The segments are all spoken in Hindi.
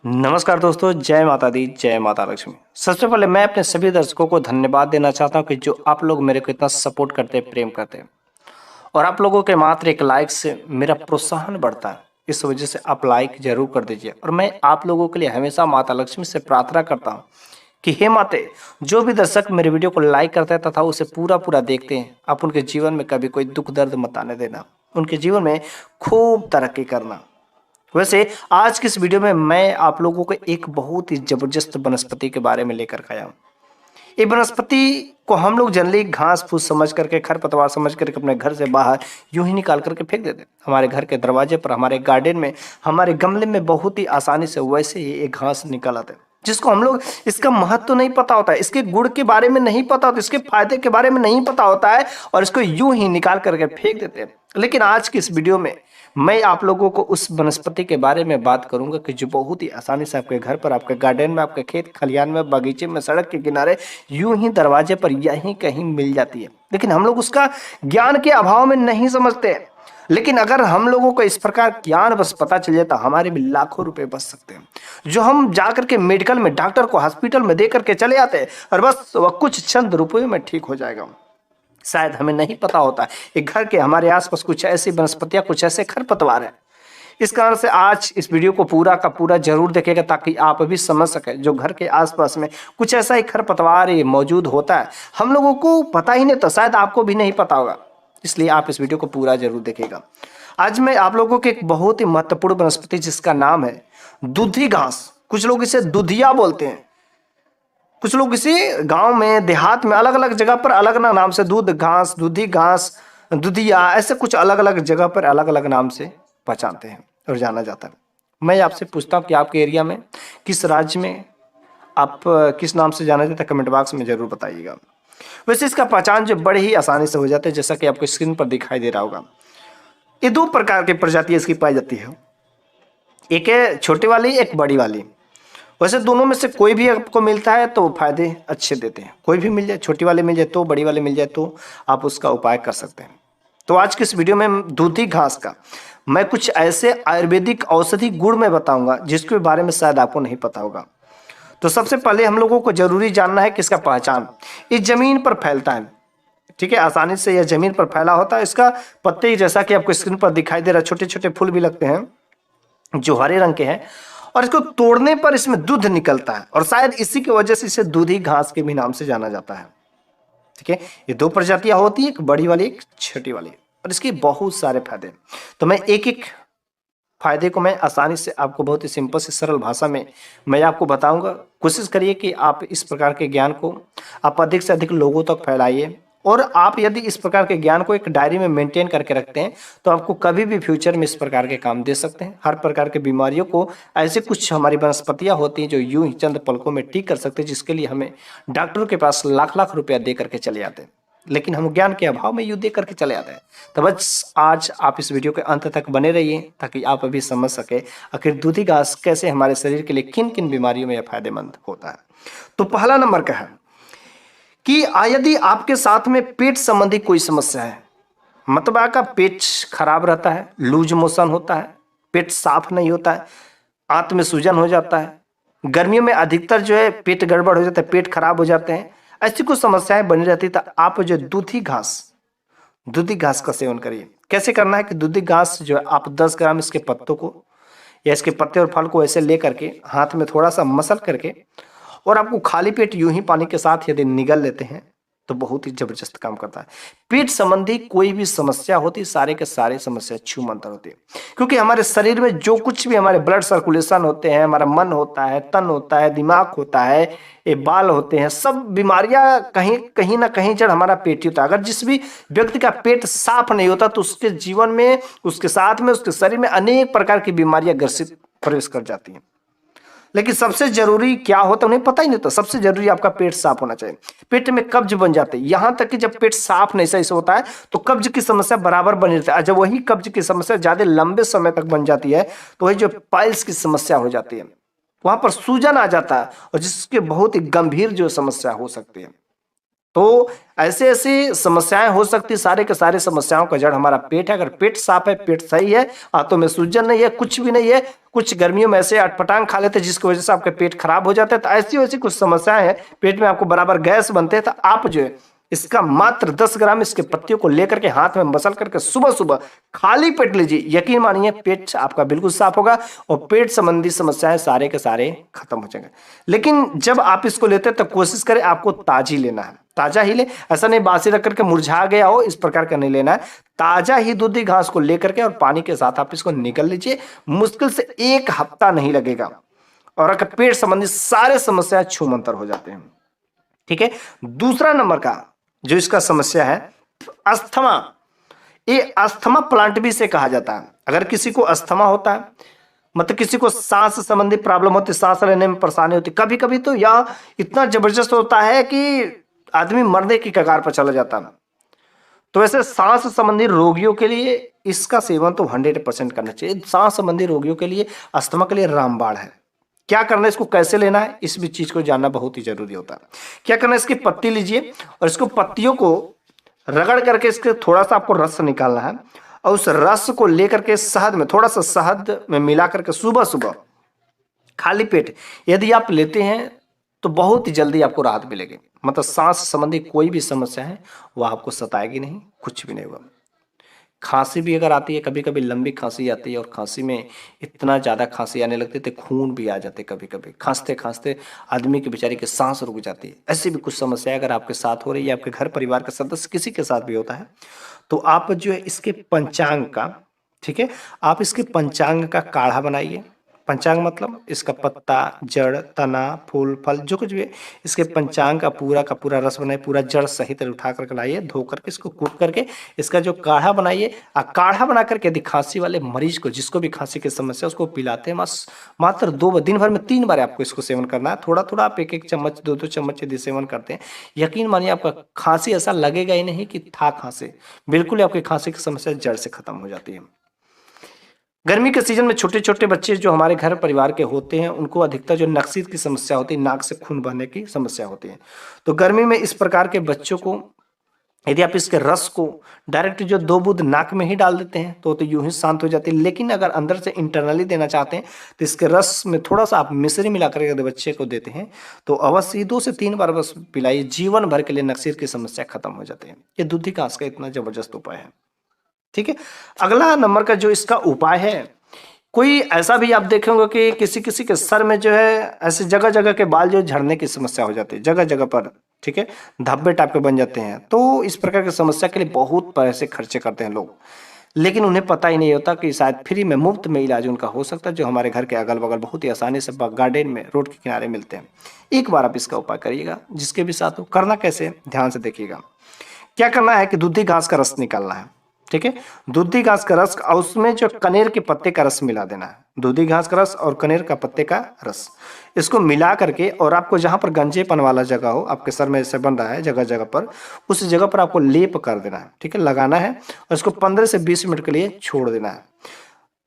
नमस्कार दोस्तों, जय माता दी, जय माता लक्ष्मी। सबसे पहले मैं अपने सभी दर्शकों को धन्यवाद देना चाहता हूं कि जो आप लोग मेरे को इतना सपोर्ट करते हैं, प्रेम करते हैं और आप लोगों के मात्र एक लाइक से मेरा प्रोत्साहन बढ़ता है। इस वजह से आप लाइक जरूर कर दीजिए और मैं आप लोगों के लिए हमेशा माता लक्ष्मी से प्रार्थना करता हूं कि हे माते, जो भी दर्शक मेरे वीडियो को लाइक करते हैं तथा उसे पूरा पूरा देखते हैं, आप उनके जीवन में कभी कोई दुख दर्द मत आने देना, उनके जीवन में खूब तरक्की करना। वैसे आज की इस वीडियो में मैं आप लोगों को एक बहुत ही जबरदस्त वनस्पति के बारे में लेकर के आया हूँ। ये वनस्पति को हम लोग जनरली घास फूस समझ करके, खरपतवार समझ करके अपने घर से बाहर यूं ही निकाल करके फेंक देते हैं। हमारे घर के दरवाजे पर, हमारे गार्डन में, हमारे गमले में बहुत ही आसानी से वैसे ही एक घास निकल आते हैं, जिसको हम लोग, इसका महत्व तो नहीं पता होता है, इसके गुण के बारे में नहीं पता होता, इसके फायदे के बारे में नहीं पता होता है और इसको यूं ही निकाल करके फेंक देते हैं। लेकिन आज की इस वीडियो में मैं आप लोगों को उस वनस्पति के बारे में बात करूंगा कि जो बहुत ही आसानी से आपके घर पर, आपके गार्डन में, आपके खेत खलिहान में, बगीचे में, सड़क के किनारे यूं ही दरवाजे पर यहीं कहीं मिल जाती है। लेकिन हम लोग उसका ज्ञान के अभाव में नहीं समझते। लेकिन अगर हम लोगों को इस प्रकार ज्ञान बस पता चल जाए तो हमारे भी लाखों रुपए बच सकते हैं, जो हम जाकर के मेडिकल में, डॉक्टर को, हॉस्पिटल में दे करके चले आते हैं और बस वह कुछ चंद रुपयों में ठीक हो जाएगा। शायद हमें नहीं पता होता है एक घर के हमारे आसपास कुछ ऐसी वनस्पतियां, कुछ ऐसे खरपतवार है। इस कारण से आज इस वीडियो को पूरा का पूरा जरूर देखेगा ताकि आप भी समझ सके जो घर के आसपास में कुछ ऐसा ही खरपतवार मौजूद होता है, हम लोगों को पता ही नहीं, तो शायद आपको भी नहीं पता होगा। इसलिए आप इस वीडियो को पूरा जरूर देखेगा। आज मैं आप लोगों के एक बहुत ही महत्वपूर्ण वनस्पति जिसका नाम है दूधी घास, कुछ लोग इसे दुधिया बोलते हैं, कुछ लोग इसी गांव में, देहात में अलग अलग जगह पर अलग अलग नाम से दूध घास, दूधी घास, दुधिया, ऐसे कुछ अलग अलग जगह पर अलग अलग नाम से पहचानते हैं और जाना जाता है। मैं आपसे पूछता हूँ कि आपके एरिया में, किस राज्य में आप किस नाम से जाना जाता है, कमेंट बॉक्स में जरूर बताइएगा। वैसे इसका पहचान जो बड़े ही आसानी से हो जाता है, जैसा कि आपको स्क्रीन पर दिखाई दे रहा होगा। ये दो प्रकार की प्रजातियां इसकी पाई जाती है, एक है छोटी वाली, एक बड़ी वाली। वैसे दोनों में से कोई भी आपको मिलता है तो फायदे अच्छे देते हैं। कोई भी मिल जाए, छोटी वाले मिल जाए तो, बड़ी वाले मिल जाए तो आप उसका उपाय कर सकते हैं। तो आज की इस वीडियो में दूधी घास का मैं कुछ ऐसे आयुर्वेदिक औषधि गुण में बताऊंगा जिसके बारे में शायद आपको नहीं पता होगा। तो सबसे पहले हम लोगों को जरूरी जानना है कि इसका पहचान, इस जमीन पर फैलता है, ठीक है, आसानी से यह जमीन पर फैला होता है। इसका पत्ते जैसा कि आपको स्क्रीन पर दिखाई दे रहा है, छोटे छोटे फूल भी लगते हैं जो हरे रंग के हैं और इसको तोड़ने पर इसमें दूध निकलता है और शायद इसी की वजह से इसे दूधी घास के भी नाम से जाना जाता है। ठीक है, ये दो प्रजातियां होती है, एक बड़ी वाली, एक छोटी वाली, और इसके बहुत सारे फायदे। तो मैं एक एक फायदे को मैं आसानी से आपको बहुत ही सिंपल से सरल भाषा में मैं आपको बताऊंगा। कोशिश करिए कि आप इस प्रकार के ज्ञान को आप अधिक से अधिक लोगों तक फैलाइए और आप यदि इस प्रकार के ज्ञान को एक डायरी में मेंटेन करके रखते हैं तो आपको कभी भी फ्यूचर में इस प्रकार के काम दे सकते हैं। हर प्रकार के बीमारियों को ऐसे कुछ हमारी वनस्पतियां होती हैं जो यूं ही चंद पलकों में ठीक कर सकते हैं, जिसके लिए हमें डॉक्टरों के पास लाख लाख रुपया दे करके चले जाते हैं, लेकिन हम ज्ञान के अभाव में यूं दे करके चले आते हैं। तो बस आज आप इस वीडियो के अंत तक बने रहिए ताकि आप अभी समझ सके आखिर दूधी घास कैसे हमारे शरीर के लिए किन किन बीमारियों में यह फायदेमंद होता है। तो पहला नंबर का है कि यदि आपके साथ में पेट संबंधी कोई समस्या है, मतलब आपका पेट खराब रहता है, लूज मोशन होता है, पेट साफ नहीं होता है, आंत में सूजन हो जाता है, गर्मियों में अधिकतर जो है पेट गड़बड़ हो जाता है, पेट खराब हो जाते हैं, ऐसी कुछ समस्याएं बनी रहती है, तो आप जो दूधी घास का सेवन करिए। कैसे करना है कि दूधी घास जो है आप 10 ग्राम इसके पत्तों को या इसके पत्ते और फल को ऐसे ले करके हाथ में थोड़ा सा मसल करके और आपको खाली पेट यूं ही पानी के साथ यदि निगल लेते हैं तो बहुत ही जबरदस्त काम करता है। पेट संबंधी कोई भी समस्या होती, सारे के सारे समस्या छू मंतर होती है, क्योंकि हमारे शरीर में जो कुछ भी हमारे ब्लड सर्कुलेशन होते हैं, हमारा मन होता है, तन होता है, दिमाग होता है, ये बाल होते हैं, सब बीमारियां कहीं कहीं ना कहीं जड़ हमारा पेट ही होता है। अगर जिस भी व्यक्ति का पेट साफ नहीं होता तो उसके जीवन में, उसके साथ में, उसके शरीर में अनेक प्रकार की बीमारियां ग्रसित प्रवेश कर जाती हैं। लेकिन सबसे जरूरी क्या होता है उन्हें पता ही नहीं होता। सबसे जरूरी आपका पेट साफ होना चाहिए। पेट में कब्ज बन जाते हैं, यहां तक कि जब पेट साफ नहीं सही से होता है तो कब्ज की समस्या बराबर बनी रहती है। जब वही कब्ज की समस्या ज्यादा लंबे समय तक बन जाती है तो वही जो पाइल्स की समस्या हो जाती है, वहां पर सूजन आ जाता है और जिसके बहुत ही गंभीर जो समस्या हो सकती है। तो ऐसे ऐसी समस्याएं हो सकती, सारे के सारे समस्याओं का जड़ हमारा पेट है। अगर पेट साफ है, पेट सही है, आंतों में सूजन नहीं है, कुछ भी नहीं है, कुछ गर्मियों में ऐसे अटपटांग खा लेते हैं जिसकी वजह से आपका पेट खराब हो जाता है, तो ऐसी वैसी कुछ समस्याएं हैं, पेट में आपको बराबर गैस बनते हैं, तो आप जो है इसका मात्र 10 ग्राम इसके पत्तियों को लेकर के हाथ में मसल करके सुबह सुबह खाली पेट लीजिए। यकीन मानिए पेट आपका बिल्कुल साफ होगा और पेट संबंधी समस्याएं सारे के सारे खत्म हो जाएंगे। लेकिन जब आप इसको लेते हैं तो कोशिश करें आपको ताजी लेना है, ताजा ही ले, ऐसा नहीं बासी रख करके मुरझा गया हो, इस प्रकार का नहीं लेना है। ताजा ही दूधी घास को लेकर के और पानी के साथ आप इसको निकल लीजिए। मुश्किल से 1 हफ्ता नहीं लगेगा और अगर पेट संबंधी सारे समस्या छूमंतर हो जाते हैं। ठीक है। दूसरा नंबर का जो इसका समस्या है अस्थमा, ये अस्थमा प्लांट भी से कहा जाता है। अगर किसी को अस्थमा होता है, मतलब किसी को सांस संबंधी प्रॉब्लम होती है, सांस लेने में परेशानी होती है, कभी कभी तो यह इतना जबरदस्त होता है कि आदमी मरने की कगार पर चला जाता है। तो वैसे सांस संबंधी रोगियों के लिए इसका सेवन तो 100% करना चाहिए। सांस संबंधी रोगियों के लिए, अस्थमा के लिए रामबाण है। क्या करना है, इसको कैसे लेना है, इस भी चीज को जानना बहुत ही जरूरी होता है। क्या करना है, इसकी पत्ती लीजिए और इसको पत्तियों को रगड़ करके इसके थोड़ा सा आपको रस निकालना है और उस रस को लेकर के शहद में, थोड़ा सा शहद में मिला करके सुबह सुबह खाली पेट यदि आप लेते हैं तो बहुत ही जल्दी आपको राहत मिलेगी। मतलब सांस संबंधी कोई भी समस्या है वह आपको सताएगी नहीं, कुछ भी नहीं होगा। खांसी भी अगर आती है, कभी कभी लंबी खांसी आती है और खांसी में इतना ज़्यादा खांसी आने लगती है तो खून भी आ जाते, कभी कभी खांसते खांसते आदमी की बेचारी की सांस रुक जाती है। ऐसी भी कुछ समस्या अगर आपके साथ हो रही है, आपके घर परिवार के सदस्य किसी के साथ भी होता है, तो आप जो है इसके पंचांग का, ठीक है, आप इसके पंचांग का काढ़ा बनाइए। पंचांग मतलब इसका पत्ता, जड़, तना, फूल, फल जो कुछ भी है, इसके पंचांग का पूरा रस बनाइए, पूरा जड़ सहित उठा करके लाइए, धो करके इसको कूट करके इसका जो काढ़ा बनाइए। काढ़ा बना करके यदि खांसी वाले मरीज को, जिसको भी खांसी की समस्या उसको पिलाते हैं, मात्र 2 दिन भर में 3 बार आपको इसको सेवन करना है। थोड़ा थोड़ा आप 1-1 चम्मच, 2-2 चम्मच यदि सेवन करते हैं, यकीन मानिए आपका खांसी ऐसा लगेगा ही नहीं कि था खांसी, बिल्कुल आपकी खांसी की समस्या जड़ से खत्म हो जाती है। गर्मी के सीजन में छोटे छोटे बच्चे जो हमारे घर परिवार के होते हैं उनको अधिकतर जो नक्सीद की समस्या होती है, नाक से खून बहने की समस्या होती है, तो गर्मी में इस प्रकार के बच्चों को यदि आप इसके रस को डायरेक्ट जो 2 बूंद नाक में ही डाल देते हैं तो यूं ही शांत हो जाती है। लेकिन अगर अंदर से इंटरनली देना चाहते हैं तो इसके रस में थोड़ा सा आप मिश्री मिलाकर यदि बच्चे को देते हैं तो अवश्य ही 2 से 3 बार बस पिलाइए, जीवन भर के लिए नक्सीद की समस्या खत्म हो जाती है। ये दूधी घास का इतना जबरदस्त उपाय है। ठीक है। अगला नंबर का जो इसका उपाय है, कोई ऐसा भी आप देखेंगे कि किसी किसी के सर में जो है ऐसे जगह जगह के बाल जो झड़ने की समस्या हो जाती है, जगह जगह पर, ठीक है, धब्बे टाइप के बन जाते हैं। तो इस प्रकार की समस्या के लिए बहुत पैसे खर्चे करते हैं लोग, लेकिन उन्हें पता ही नहीं होता कि शायद फ्री में, मुफ्त में इलाज उनका हो सकता है, जो हमारे घर के अगल बगल बहुत ही आसानी से गार्डन में, रोड के किनारे मिलते हैं। एक बार आप इसका उपाय करिएगा, जिसके भी साथ हो। करना कैसे, ध्यान से देखिएगा। क्या करना है कि दूधी घास का रस निकालना है, ठीक है, दूधी घास का रस और उसमें जो कनेर के पत्ते का रस मिला देना है। दूधी घास का रस और कनेर का पत्ते का रस, इसको मिला करके, और आपको जहां पर गंजेपन वाला जगह हो, आपके सर में जैसे बन रहा है जगह जगह पर, उस जगह पर आपको लेप कर देना है, ठीक है, लगाना है और इसको 15 से 20 मिनट के लिए छोड़ देना है।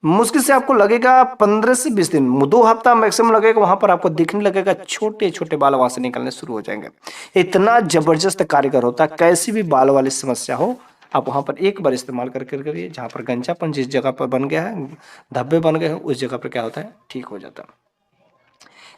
मुश्किल से आपको लगेगा 15 से 20 दिन, 2 हफ्ता मैक्सिमम लगेगा, वहां पर आपको दिखने लगेगा छोटे छोटे बाल वहां से निकलने शुरू हो जाएंगे। इतना जबरदस्त कारीगर होता है, कैसी भी बाल वाली समस्या हो आप वहां पर एक बार इस्तेमाल करके करिए। जहां पर गंजापन जिस जगह पर बन गया है, धब्बे बन गए हैं, उस जगह पर क्या होता है, ठीक हो जाता है।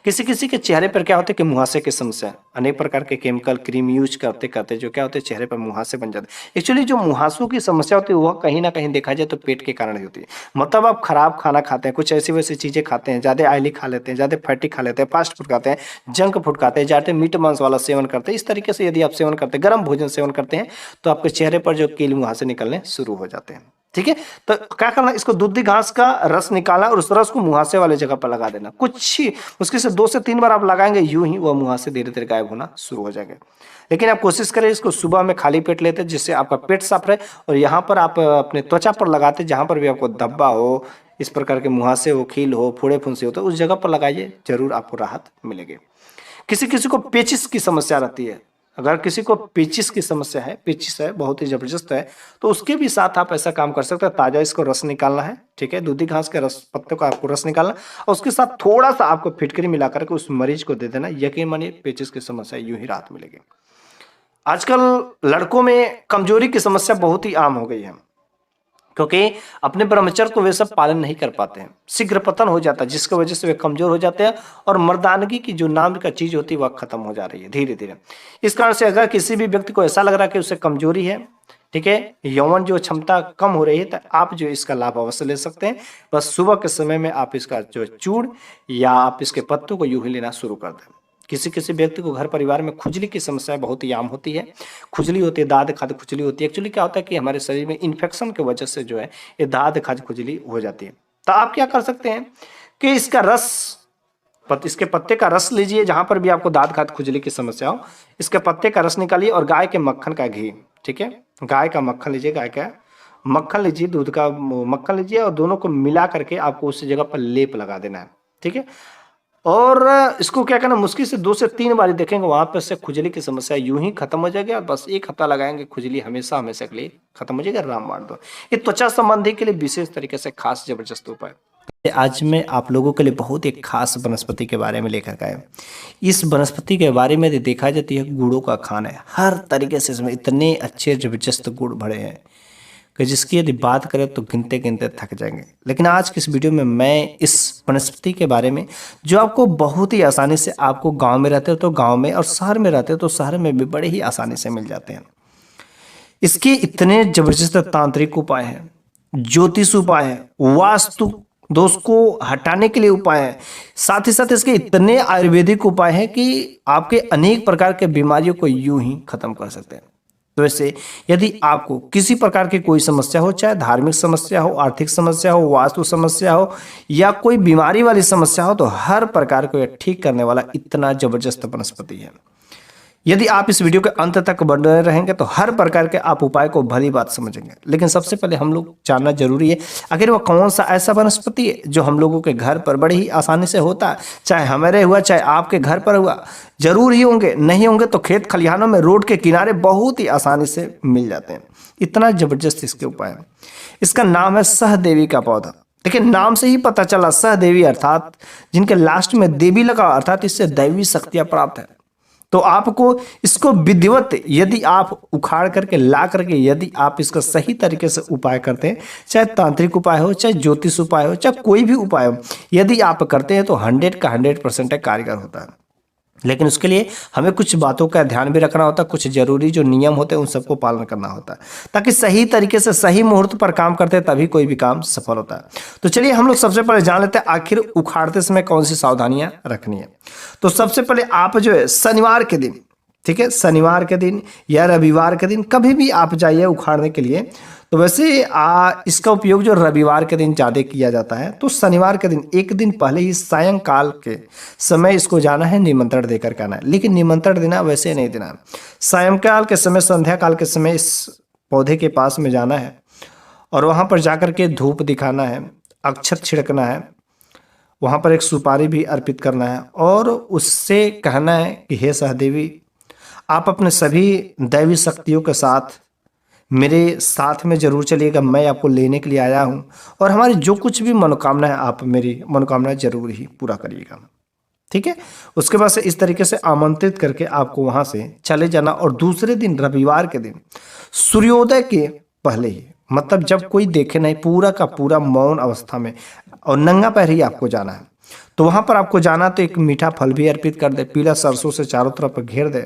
किसी किसी के चेहरे पर क्या होता है कि मुहासे की समस्या, अनेक प्रकार के केमिकल क्रीम यूज करते करते जो क्या होते हैं, चेहरे पर मुहासे बन जाते हैं। एक्चुअली जो मुहासों की समस्या होती है वह कहीं ना कहीं देखा जाए तो पेट के कारण ही होती है। मतलब आप खराब खाना खाते हैं, कुछ ऐसी वैसी चीजें खाते हैं, ज्यादा ऑयली खा लेते हैं, ज्यादा फैटी खा लेते हैं, फास्ट फूड खाते हैं, जंक फूड खाते हैं, ज्यादा मीट मांस वाला सेवन करते हैं। इस तरीके से यदि आप सेवन करते हैं, गर्म भोजन सेवन करते हैं, तो आपके चेहरे पर जो कील मुहासे निकलने शुरू हो जाते हैं। ठीक है, तो क्या करना, इसको दूधी घास का रस निकालना और उस रस को मुहासे वाले जगह पर लगा देना। कुछ ही मुश्किल से 2 से 3 बार आप लगाएंगे, यूं ही वह मुहासे धीरे धीरे गायब होना शुरू हो जाएंगे। लेकिन आप कोशिश करें इसको सुबह में खाली पेट लेते, जिससे आपका पेट साफ रहे, और यहाँ पर आप अपने त्वचा पर लगाते, जहां पर भी आपको धब्बा हो, इस प्रकार के मुहासे हो, खील हो, फोड़े फुंसी हो, तो उस जगह पर लगाइए, जरूर आपको राहत मिलेगी। किसी किसी को पेचिस की समस्या रहती है, अगर किसी को पेचिस की समस्या है, पेचिस है बहुत ही जबरदस्त है, तो उसके भी साथ आप ऐसा काम कर सकते हैं। ताजा इसको रस निकालना है, ठीक है, दूधी घास के रस पत्ते को आपको रस निकालना और उसके साथ थोड़ा सा आपको फिटकरी मिला करके उस मरीज को दे देना। यकीन मानिए पेचिस की समस्या यूं ही राहत मिलेगी। आजकल लड़कों में कमजोरी की समस्या बहुत ही आम हो गई है, क्योंकि अपने ब्रह्मचर्य को वे सब पालन नहीं कर पाते हैं, शीघ्र पतन हो जाता है, जिसकी वजह से वे कमजोर हो जाते हैं और मर्दानगी की जो नाम का चीज होती है वह खत्म हो जा रही है धीरे धीरे। इस कारण से अगर किसी भी व्यक्ति को ऐसा लग रहा है कि उसे कमजोरी है, ठीक है, यौवन जो क्षमता कम हो रही है, तो आप जो इसका लाभ अवश्य ले सकते हैं। बस सुबह के समय में आप इसका जो चूर्ण या आप इसके पत्तों को यूं ही लेना शुरू कर दें। किसी किसी व्यक्ति को घर परिवार में खुजली की समस्या बहुत ही आम होती है, खुजली होती है, दाद खाद खुजली होती है। एक्चुअली क्या होता है कि हमारे शरीर में इन्फेक्शन की वजह से जो है ये दाद खाद खुजली हो जाती है। तो आप क्या कर सकते हैं कि इसका रस, इसके पत्ते का रस लीजिए, जहां पर भी आपको दाद खाद खुजली की समस्या हो, इसके पत्ते का रस निकालिए और गाय के मक्खन का घी, ठीक है, गाय का मक्खन लीजिए, गाय का मक्खन लीजिए, दूध का मक्खन लीजिए और दोनों को मिला करके आपको उस जगह पर लेप लगा देना है, ठीक है। और इसको क्या करना, मुश्किल से 2 से 3 बार देखेंगे, वहां पर से खुजली की समस्या यूं ही खत्म हो जाएगी और बस 1 हफ्ता लगाएंगे, खुजली हमेशा हमेशा के लिए खत्म हो जाएगा। रामबाण दो ये त्वचा संबंधी के लिए विशेष तरीके से खास जबरदस्त उपाय। आज मैं आप लोगों के लिए बहुत एक खास वनस्पति के बारे में लेकर आया। इस वनस्पति के बारे में देखा जाती है गुड़ों का खान है, हर तरीके से इसमें इतने अच्छे जबरदस्त गुड़ भरे हैं कि जिसकी यदि बात करें तो गिनते गिनते थक जाएंगे। लेकिन आज की इस वीडियो में मैं इस वनस्पति के बारे में, जो आपको बहुत ही आसानी से, आपको गांव में रहते हो तो गांव में और शहर में रहते हो तो शहर में भी बड़े ही आसानी से मिल जाते हैं। इसके इतने जबरदस्त तांत्रिक उपाय हैं, ज्योतिष उपाय है, वास्तु दोष को हटाने के लिए उपाय है, साथ ही साथ इसके इतने आयुर्वेदिक उपाय हैं कि आपके अनेक प्रकार के बीमारियों को यूं ही खत्म कर सकते हैं। तो वैसे यदि आपको किसी प्रकार की कोई समस्या हो, चाहे धार्मिक समस्या हो, आर्थिक समस्या हो, वास्तु समस्या हो या कोई बीमारी वाली समस्या हो, तो हर प्रकार को यह ठीक करने वाला इतना जबरदस्त वनस्पति है। यदि आप इस वीडियो के अंत तक बने रहेंगे तो हर प्रकार के आप उपाय को भली बात समझेंगे। लेकिन सबसे पहले हम लोग जानना जरूरी है, आखिर वह कौन सा ऐसा वनस्पति है जो हम लोगों के घर पर बड़ी ही आसानी से होता है, चाहे हमारे हुआ चाहे आपके घर पर हुआ, जरूर ही होंगे, नहीं होंगे तो खेत खलिहानों में, रोड के किनारे बहुत ही आसानी से मिल जाते हैं। इतना जबरदस्त इसके उपाय है। इसका नाम है सहदेवी का पौधा। देखिए नाम से ही पता चला, सहदेवी अर्थात जिनके लास्ट में देवी लगा, अर्थात इससे दैवी शक्तियां प्राप्त है। तो आपको इसको विधिवत यदि आप उखाड़ करके ला करके यदि आप इसका सही तरीके से उपाय करते हैं, चाहे तांत्रिक उपाय हो, चाहे ज्योतिष उपाय हो, चाहे कोई भी उपाय हो, यदि आप करते हैं तो 100 का 100% कारगर होता है। लेकिन उसके लिए हमें कुछ बातों का ध्यान भी रखना होता है, कुछ जरूरी जो नियम होते हैं उन सबको पालन करना होता है, ताकि सही तरीके से सही मुहूर्त पर काम करते हैं, तभी कोई भी काम सफल होता है। तो चलिए हम लोग सबसे पहले जान लेते हैं आखिर उखाड़ते समय कौन सी सावधानियां रखनी है। तो सबसे पहले आप जो है शनिवार के दिन, ठीक है, शनिवार के दिन या रविवार के दिन कभी भी आप जाइए उखाड़ने के लिए। तो वैसे इसका उपयोग जो रविवार के दिन ज़्यादा किया जाता है, तो शनिवार के दिन एक दिन पहले ही सायंकाल के समय इसको जाना है, निमंत्रण देकर के आना है। लेकिन निमंत्रण देना वैसे नहीं देना है, सायंकाल के समय, संध्या काल के समय इस पौधे के पास में जाना है और वहाँ पर जाकर के धूप दिखाना है, अक्षत छिड़कना है, वहाँ पर एक सुपारी भी अर्पित करना है और उससे कहना है कि हे सहदेवी, आप अपने सभी दैवी शक्तियों के साथ मेरे साथ में जरूर चलिएगा, मैं आपको लेने के लिए आया हूँ और हमारी जो कुछ भी मनोकामना है आप मेरी मनोकामना जरूर ही पूरा करिएगा, ठीक है। उसके बाद से इस तरीके से आमंत्रित करके आपको वहाँ से चले जाना और दूसरे दिन रविवार के दिन सूर्योदय के पहले ही, मतलब जब कोई देखे नहीं, पूरा का पूरा मौन अवस्था में और नंगा पैर ही आपको जाना है। तो वहाँ पर आपको जाना तो एक मीठा फल भी अर्पित कर दे, पीला सरसों से चारों तरफ घेर दे,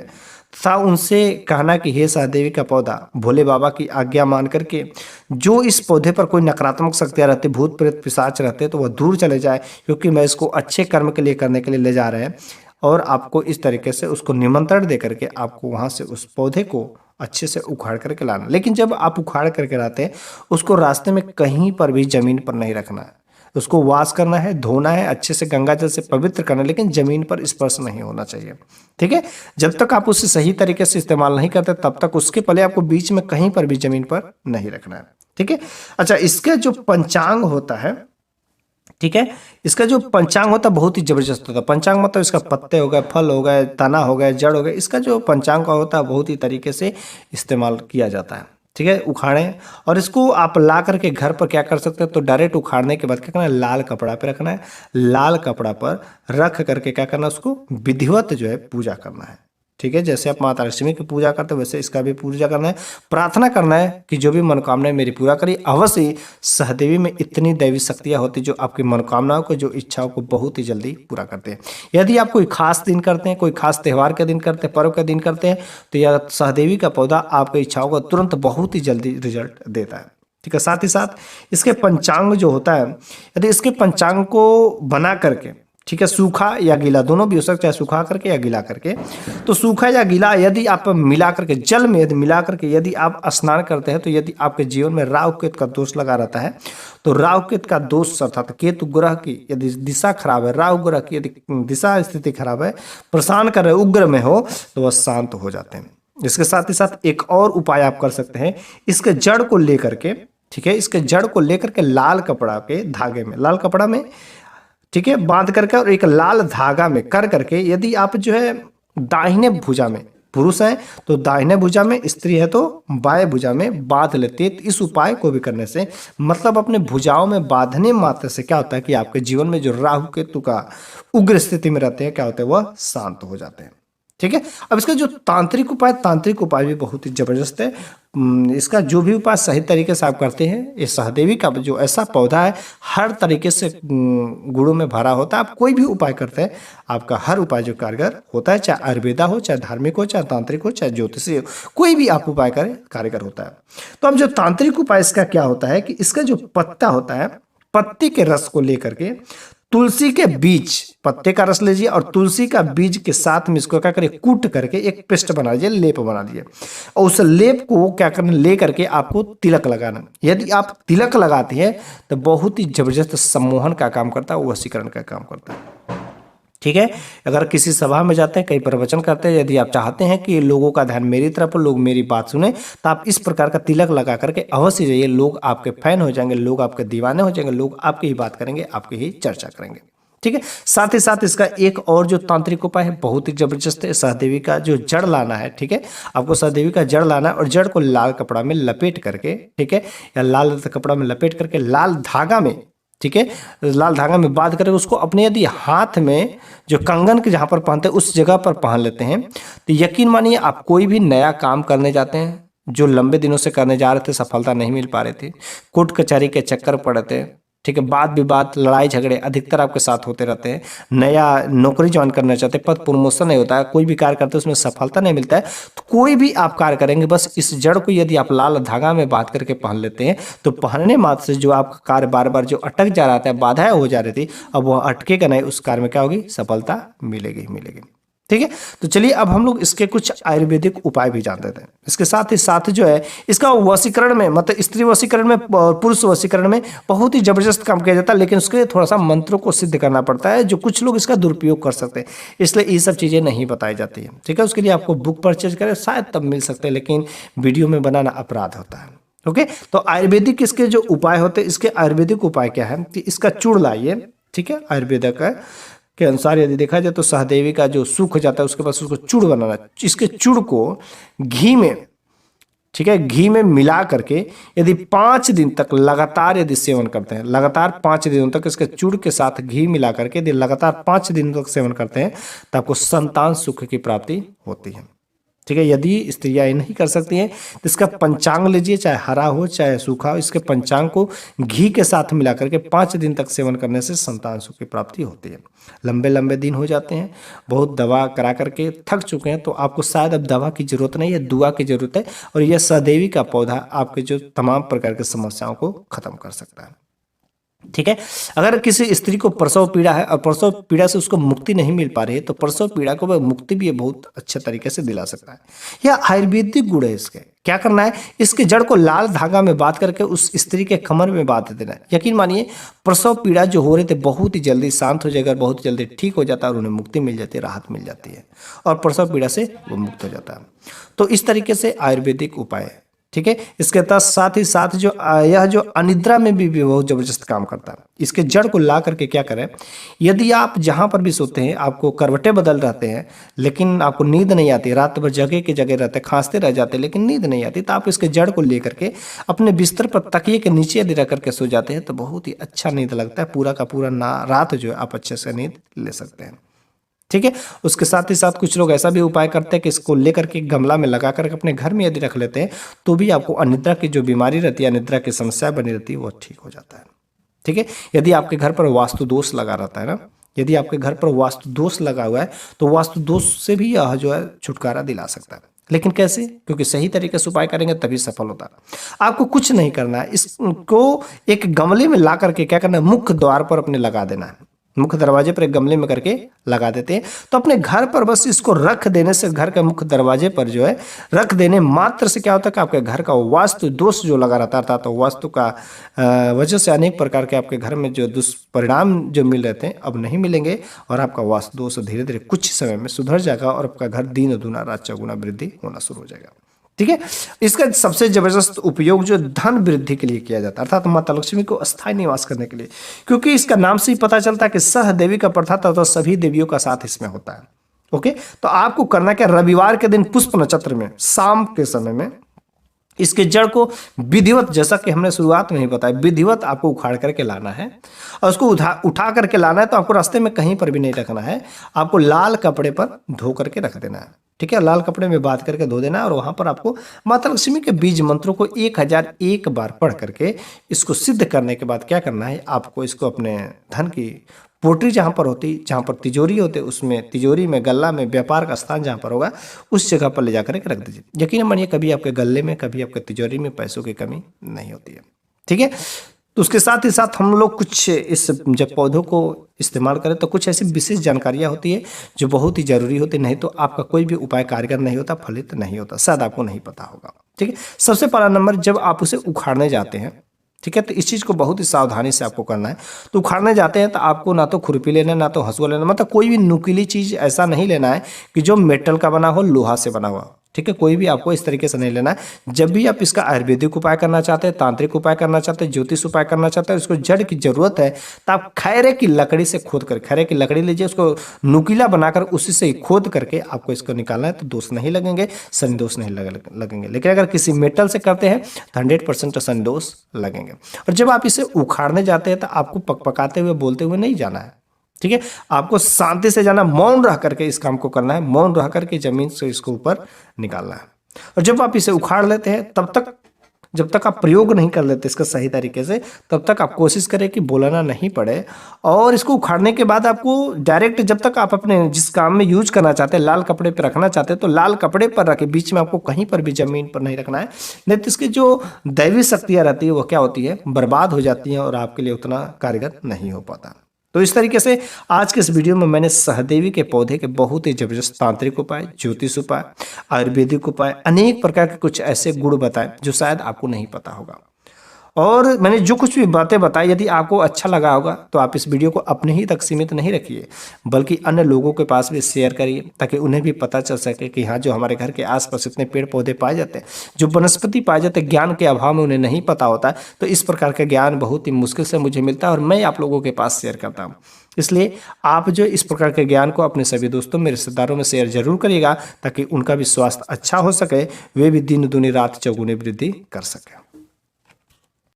तथा उनसे कहना कि हे सहदेवी का पौधा, भोले बाबा की आज्ञा मान करके जो इस पौधे पर कोई नकारात्मक शक्तियाँ रहती, भूत प्रेत पिशाच रहते, तो वह दूर चले जाए, क्योंकि मैं इसको अच्छे कर्म के लिए करने के लिए ले जा रहे हैं। और आपको इस तरीके से उसको निमंत्रण दे करके आपको वहाँ से उस पौधे को अच्छे से उखाड़ करके लाना। लेकिन जब आप उखाड़ करके लाते हैं, उसको रास्ते में कहीं पर भी जमीन पर नहीं रखना है, उसको वाश करना है, धोना है, अच्छे से गंगा जल से पवित्र करना है, लेकिन जमीन पर स्पर्श नहीं होना चाहिए, ठीक है। जब तक आप उसे सही तरीके से इस्तेमाल नहीं करते तब तक उसके पहले आपको बीच में कहीं पर भी जमीन पर नहीं रखना है, ठीक है। अच्छा, इसका जो पंचांग होता है, ठीक है, इसका जो पंचांग होता है बहुत ही जबरदस्त होता है। पंचांग मतलब इसका पत्ते हो गए, फल हो गए, तना हो गए, जड़ हो गए, इसका जो पंचांग का होता है बहुत ही तरीके से इस्तेमाल किया जाता है, ठीक है। उखाड़ें और इसको आप ला करके घर पर क्या कर सकते हैं, तो डायरेक्ट उखाड़ने के बाद क्या करना है, लाल कपड़ा पे रखना है, लाल कपड़ा पर रख करके क्या करना है, उसको विधिवत जो है पूजा करना है, ठीक है, जैसे आप माता लक्ष्मी की पूजा करते हो वैसे इसका भी पूजा करना है, प्रार्थना करना है कि जो भी मनोकामनाएं मेरी पूरा करी। अवश्य सहदेवी में इतनी दैवी शक्तियां होती जो आपकी मनोकामनाओं को, जो इच्छाओं को बहुत ही जल्दी पूरा करते हैं। यदि आप कोई खास दिन करते हैं, कोई खास त्यौहार के दिन करते हैं, पर्व के दिन करते हैं, तो यह सहदेवी का पौधा आपकी इच्छाओं को तुरंत बहुत ही जल्दी रिजल्ट देता है। ठीक है, साथ ही साथ इसके पंचांग जो होता है, यदि इसके पंचांग को बना करके, ठीक है, सूखा या गीला दोनों भी हो सकता है, सूखा करके या गीला करके, तो सूखा या गीला यदि आप मिला करके जल में यदि मिला करके यदि आप स्नान करते हैं, तो यदि आपके जीवन में राहु केतु का दोष लगा रहता है, तो राहु केतु का दोष अर्थात केतु ग्रह की यदि दिशा खराब है, राहु ग्रह की यदि दिशा स्थिति खराब है, परेशान कर रहे उग्र में हो, तो वह शांत हो जाते हैं। इसके साथ ही साथ एक और उपाय आप कर सकते हैं, इसके जड़ को लेकर के, ठीक है, इसके जड़ को लेकर के लाल कपड़ा के धागे में, लाल कपड़ा में, ठीक है, बांध करके और एक लाल धागा में कर करके, यदि आप जो है दाहिने भुजा में, पुरुष है तो दाहिने भुजा में, स्त्री है तो बाएं भुजा में बांध लेते हैं। तो इस उपाय को भी करने से, मतलब अपने भुजाओं में बांधने मात्र से क्या होता है कि आपके जीवन में जो राहु केतु का उग्र स्थिति में रहते हैं, क्या होते हैं, वह शांत हो जाते हैं। ठीक है, अब इसका जो तांत्रिक उपाय भी बहुत ही जबरदस्त है। इसका जो भी उपाय सही तरीके से आप करते हैं, ये सहदेवी का जो ऐसा पौधा है हर तरीके से गुणों में भरा होता है। आप कोई भी उपाय करते हैं, आपका हर उपाय जो कारगर होता है, चाहे आयुर्वेदा हो, चाहे धार्मिक हो, चाहे तांत्रिक हो, चाहे ज्योतिषी हो, कोई भी आप उपाय करें कारगर होता है। तो अब जो तांत्रिक उपाय इसका क्या होता है कि इसका जो पत्ता होता है, पत्ते के रस को लेकर के तुलसी के बीज, पत्ते का रस लीजिए और तुलसी का बीज के साथ में इसको क्या करिए, कूट करके एक पेस्ट बना लीजिए, लेप बना लीजिए, और उस लेप को क्या करना, ले करके आपको तिलक लगाना। यदि आप तिलक लगाते हैं तो बहुत ही जबरदस्त सम्मोहन का काम करता है, वशीकरण का काम करता है। ठीक है, अगर किसी सभा में जाते हैं, कहीं प्रवचन करते हैं, यदि आप चाहते हैं कि लोगों का ध्यान मेरी तरफ, लोग मेरी बात सुने, तो आप इस प्रकार का तिलक लगा करके अवश्य जाइए। लोग आपके फैन हो जाएंगे, लोग आपके दीवाने हो जाएंगे, लोग आपकी ही बात करेंगे, आपकी ही चर्चा करेंगे। ठीक है, साथ ही साथ इसका एक और जो तांत्रिक उपाय है बहुत ही जबरदस्त है। सहदेवी का जो जड़ लाना है, ठीक है, आपको सहदेवी का जड़ लाना है और जड़ को लाल कपड़ा में लपेट करके, ठीक है, या लाल कपड़ा में लपेट करके लाल धागा में, ठीक है, लाल धागा में बांध करके उसको अपने यदि हाथ में जो कंगन के जहाँ पर पहनते हैं उस जगह पर पहन लेते हैं, तो यकीन मानिए आप कोई भी नया काम करने जाते हैं, जो लंबे दिनों से करने जा रहे थे, सफलता नहीं मिल पा रहे थे, कोर्ट कचहरी के चक्कर पड़े थे, ठीक है, वाद विवाद, लड़ाई झगड़े अधिकतर आपके साथ होते रहते हैं, नया नौकरी ज्वाइन करना चाहते हैं, पद प्रमोशन नहीं होता है, कोई भी कार्य करते हैं उसमें सफलता नहीं मिलता है, तो कोई भी आप कार्य करेंगे, बस इस जड़ को यदि आप लाल धागा में बांध करके पहन लेते हैं, तो पहनने मात्र से जो आपका कार्य बार बार जो अटक जा रहा था, बाधाएं हो जा रही थी, अब वह अटकेगा नहीं, उस कार्य में क्या होगी, सफलता मिलेगी मिलेगी। ठीक है, तो चलिए अब हम लोग इसके कुछ आयुर्वेदिक उपाय भी जानते थे। इसके साथ ही साथ जो है इसका वशीकरण में, मतलब स्त्री वशीकरण में, पुरुष वशीकरण में बहुत ही जबरदस्त काम किया जाता है, लेकिन उसके लिए थोड़ा सा मंत्रों को सिद्ध करना पड़ता है, जो कुछ लोग इसका दुरुपयोग कर सकते हैं, इसलिए ये सब चीज़ें नहीं बताई जाती है। ठीक है, उसके लिए आपको बुक परचेज करें, शायद तब मिल सकते हैं, लेकिन वीडियो में बनाना अपराध होता है। ओके, तो आयुर्वेदिक इसके जो उपाय होते हैं, इसके आयुर्वेदिक उपाय क्या है कि इसका चूर्ण लाइए। ठीक है, आयुर्वेद का के अनुसार यदि देखा जाए तो सहदेवी का जो सूख जाता है उसके पास उसको चूड़ बनाना, इसके चूड़ को घी में, ठीक है, घी में मिला करके यदि 5 दिन तक लगातार यदि सेवन करते हैं, लगातार 5 दिनों तक इसके चूड़ के साथ घी मिला करके यदि लगातार 5 दिनों तक सेवन करते हैं, तो आपको संतान सुख की प्राप्ति होती है। ठीक है, यदि स्त्रियां ये नहीं कर सकती हैं तो इसका पंचांग लीजिए, चाहे हरा हो चाहे सूखा हो, इसके पंचांग को घी के साथ मिला करके 5 दिन तक सेवन करने से संतान सुख की प्राप्ति होती है। लंबे लंबे दिन हो जाते हैं, बहुत दवा करा करके थक चुके हैं, तो आपको शायद अब दवा की जरूरत नहीं है, दुआ की जरूरत है, और यह सहदेवी का पौधा आपके जो तमाम प्रकार की समस्याओं को खत्म कर सकता है। ठीक है, अगर किसी स्त्री को प्रसव पीड़ा है और प्रसव पीड़ा से उसको मुक्ति नहीं मिल पा रही है, तो प्रसव पीड़ा को वह मुक्ति भी बहुत अच्छे तरीके से दिला सकता है। यह आयुर्वेदिक गुण है इसके। क्या करना है, इसके जड़ को लाल धागा में बांध करके उस स्त्री के कमर में बांध देना है। यकीन मानिए प्रसव पीड़ा जो हो रहे थे बहुत ही जल्दी शांत हो जाएगा, बहुत जल्दी ठीक हो जाता है और उन्हें मुक्ति मिल जाती है, राहत मिल जाती है और प्रसव पीड़ा से वो मुक्त हो जाता है। तो इस तरीके से आयुर्वेदिक उपाय है। ठीक है, इसके साथ ही साथ जो यह जो अनिद्रा में भी बहुत जबरदस्त काम करता है। इसके जड़ को ला करके क्या करें, यदि आप जहां पर भी सोते हैं, आपको करवटें बदल रहते हैं लेकिन आपको नींद नहीं आती, रात भर जगह के जगह रहते, खांसते रह जाते लेकिन नींद नहीं आती, तो आप इसके जड़ को लेकर के अपने बिस्तर पर तकिए के नीचे यदि रख करके सो जाते हैं तो बहुत ही अच्छा नींद लगता है, पूरा का पूरा रात जो है आप अच्छे से नींद ले सकते हैं। ठीक है। उसके साथ ही साथ कुछ लोग ऐसा भी उपाय करते हैं कि इसको लेकर के गमला में लगा कर अपने घर में यदि रख लेते हैं तो भी आपको अनिद्रा की जो बीमारी रहती है, अनिद्रा की समस्या बनी रहती है, वो ठीक हो जाता है। ठीक है। यदि आपके घर पर वास्तु दोष लगा रहता है ना, यदि आपके घर पर वास्तु दोष लगा हुआ है तो वास्तु दोष से भी यह जो है छुटकारा दिला सकता है। लेकिन कैसे? क्योंकि सही तरीके से उपाय करेंगे तभी सफल होता है। आपको कुछ नहीं करना है, इसको एक गमले में ला करके क्या करना है, मुख्य द्वार पर अपने लगा देना है। मुख्य दरवाजे पर एक गमले में करके लगा देते हैं तो अपने घर पर बस इसको रख देने से, घर के मुख्य दरवाजे पर जो है रख देने मात्र से क्या होता है कि आपके घर का वास्तु दोष जो लगा रहता था तो वास्तु का वजह से अनेक प्रकार के आपके घर में जो दुष्परिणाम जो मिल रहे थे अब नहीं मिलेंगे और आपका वास्तु दोष धीरे धीरे कुछ समय में सुधर जाएगा और आपका घर दिन दुना रात चौगुना वृद्धि होना शुरू हो जाएगा। ठीक है। इसका सबसे जबरदस्त उपयोग जो धन वृद्धि के लिए किया जाता है, अर्थात माता लक्ष्मी को अस्थायी निवास करने के लिए, क्योंकि इसका नाम से ही पता चलता है कि सह देवी का प्रथा था तो सभी देवियों का साथ इसमें होता है। ओके, तो आपको करना क्या, रविवार के दिन पुष्प नक्षत्र में शाम के समय में इसके जड़ को विधिवत, जैसा कि हमने शुरुआत में ही बताया, विधिवत आपको उखाड़ करके लाना है और उसको उठा करके लाना है। तो आपको रास्ते में कहीं पर भी नहीं रखना है, आपको लाल कपड़े पर धो करके रख देना है। ठीक है, लाल कपड़े में बांध करके धो देना है और वहां पर आपको माता लक्ष्मी के बीज मंत्रों को 1001 बार पढ़ करके इसको सिद्ध करने के बाद क्या करना है, आपको इसको अपने धन की पोटरी जहाँ पर होती, जहाँ पर तिजोरी होते, उसमें तिजोरी में, गल्ला में, व्यापार का स्थान जहाँ पर होगा उस जगह पर ले जाकर के रख दीजिए। यकीन मानिए कभी आपके गल्ले में, कभी आपके तिजोरी में पैसों की कमी नहीं होती है। ठीक है। तो उसके साथ ही साथ हम लोग कुछ इस जब पौधों को इस्तेमाल करें तो कुछ ऐसी विशेष जानकारियाँ होती है जो बहुत ही जरूरी होती, नहीं तो आपका कोई भी उपाय कारगर नहीं होता, फलित नहीं होता, शायद आपको नहीं पता होगा। ठीक है। सबसे पहला नंबर, जब आप उसे उखाड़ने जाते हैं, ठीक है, तो इस चीज़ को बहुत ही सावधानी से आपको करना है। तो उखाड़ने जाते हैं तो आपको ना तो खुरपी लेना, ना तो हंसुआ लेना, मतलब कोई भी नुकीली चीज़ ऐसा नहीं लेना है कि जो मेटल का बना हो, लोहा से बना हुआ। ठीक है, कोई भी आपको इस तरीके से नहीं लेना है। जब भी आप इसका आयुर्वेदिक उपाय करना चाहते हैं, तांत्रिक उपाय करना चाहते हैं, ज्योतिष उपाय करना चाहते हैं, उसको जड़ की जरूरत है तो आप खैरे की लकड़ी से खोद कर, खैरे की लकड़ी लीजिए, उसको नुकीला बनाकर उसी से खोद करके आपको इसको निकालना है। तो दोष नहीं लगेंगे, शनि दोष नहीं लगेंगे। लेकिन अगर किसी मेटल से करते हैं तो 100% शनि दोष लगेंगे। और जब आप इसे उखाड़ने जाते हैं तो आपको पकपकाते हुए, बोलते हुए नहीं जाना है। ठीक है, आपको शांति से जाना, मौन रह करके इस काम को करना है, मौन रह करके जमीन से इसको ऊपर निकालना है। और जब आप इसे उखाड़ लेते हैं तब तक, जब तक आप प्रयोग नहीं कर लेते इसका सही तरीके से, तब तक आप कोशिश करें कि बोलना नहीं पड़े। और इसको उखाड़ने के बाद आपको डायरेक्ट, जब तक आप अपने जिस काम में यूज करना चाहते हैं, लाल कपड़े पर रखना चाहते हैं तो लाल कपड़े पर रखें, बीच में आपको कहीं पर भी जमीन पर नहीं रखना है, नहीं तो इसकी जो दैवी शक्तियाँ रहती है वो क्या होती है, बर्बाद हो जाती हैं और आपके लिए उतना कारगर नहीं हो पाता। तो इस तरीके से आज के इस वीडियो में मैंने सहदेवी के पौधे के बहुत ही जबरदस्त तांत्रिक उपाय, ज्योतिष उपाय, आयुर्वेदिक उपाय, अनेक प्रकार के कुछ ऐसे गुण बताए जो शायद आपको नहीं पता होगा। और मैंने जो कुछ भी बातें बताई, यदि आपको अच्छा लगा होगा तो आप इस वीडियो को अपने ही तक सीमित नहीं रखिए, बल्कि अन्य लोगों के पास भी शेयर करिए ताकि उन्हें भी पता चल सके कि हाँ, जो हमारे घर के आसपास इतने पेड़ पौधे पाए जाते हैं, जो वनस्पति पाए जाते हैं, ज्ञान के अभाव में उन्हें नहीं पता होता, तो इस प्रकार का ज्ञान बहुत ही मुश्किल से मुझे मिलता है और मैं आप लोगों के पास शेयर करता हूँ। इसलिए आप जो इस प्रकार के ज्ञान को अपने सभी दोस्तों में, रिश्तेदारों में शेयर जरूर करिएगा ताकि उनका भी स्वास्थ्य अच्छा हो सके, वे भी दिन दुनी रात चौगुनी वृद्धि कर सके।